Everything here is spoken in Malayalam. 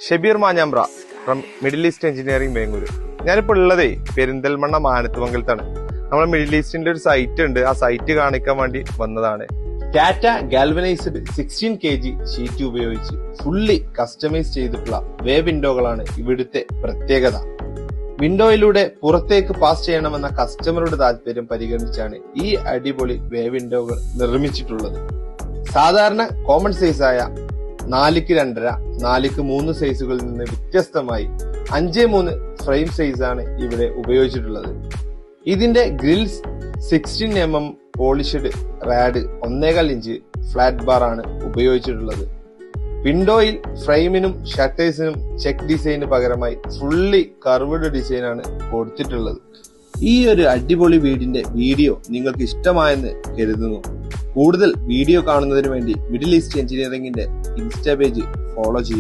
Shabeer Manjambra from middle east engineering Bangalore. ഞാനിപ്പോൾ ഉള്ളതേ പെരിന്തൽമണ്ണ മാനത്തുമംഗലത്താണ്. നമ്മളെ മിഡിൽ ഈസ്റ്റിന്റെ ഒരു സൈറ്റ് ഉണ്ട്, ആ സൈറ്റ് കാണിക്കാൻ വേണ്ടി വന്നതാണ്. ടാറ്റ ഗാൽവനൈസ്ഡ് 16 kg ഷീറ്റ് ഉപയോഗിച്ച് ഫുള്ളി കസ്റ്റമൈസ് ചെയ്തിട്ടുള്ള വേ വിൻഡോകളാണ് ഇവിടുത്തെ പ്രത്യേകത. വിൻഡോയിലൂടെ പുറത്തേക്ക് പാസ് ചെയ്യണമെന്ന കസ്റ്റമറുടെ താല്പര്യം പരിഗണിച്ചാണ് ഈ അടിപൊളി വേ വിൻഡോകൾ നിർമ്മിച്ചിട്ടുള്ളത്. സാധാരണ കോമൺ സൈസായ 4x2.5, 4x3 സൈസുകളിൽ നിന്ന് വ്യത്യസ്തമായി 5x3 ഫ്രെയിം സൈസാണ് ഇവിടെ ഉപയോഗിച്ചിട്ടുള്ളത്. ഇതിന്റെ grills 16mm polished rod 1.25 inch flat bar ആണ് ഉപയോഗിച്ചിട്ടുള്ളത്. വിൻഡോയിൽ ഫ്രെയിമിനും ഷട്ടേഴ്സിനും ചെക്ക് ഡിസൈന് പകരമായി ഫുള്ളി കർവ്ഡ് ഡിസൈൻ ആണ് കൊടുത്തിട്ടുള്ളത്. ഈ ഒരു അടിപൊളി വീടിന്റെ വീഡിയോ നിങ്ങൾക്ക് ഇഷ്ടമായെന്ന് കരുതുന്നു. കൂടുതൽ വീഡിയോ കാണുന്നതിന് വേണ്ടി മിഡിൽ ഈസ്റ്റ് എഞ്ചിനീയറിംഗിന്റെ ഇൻസ്റ്റാ പേജ് ഫോളോ ചെയ്യുക.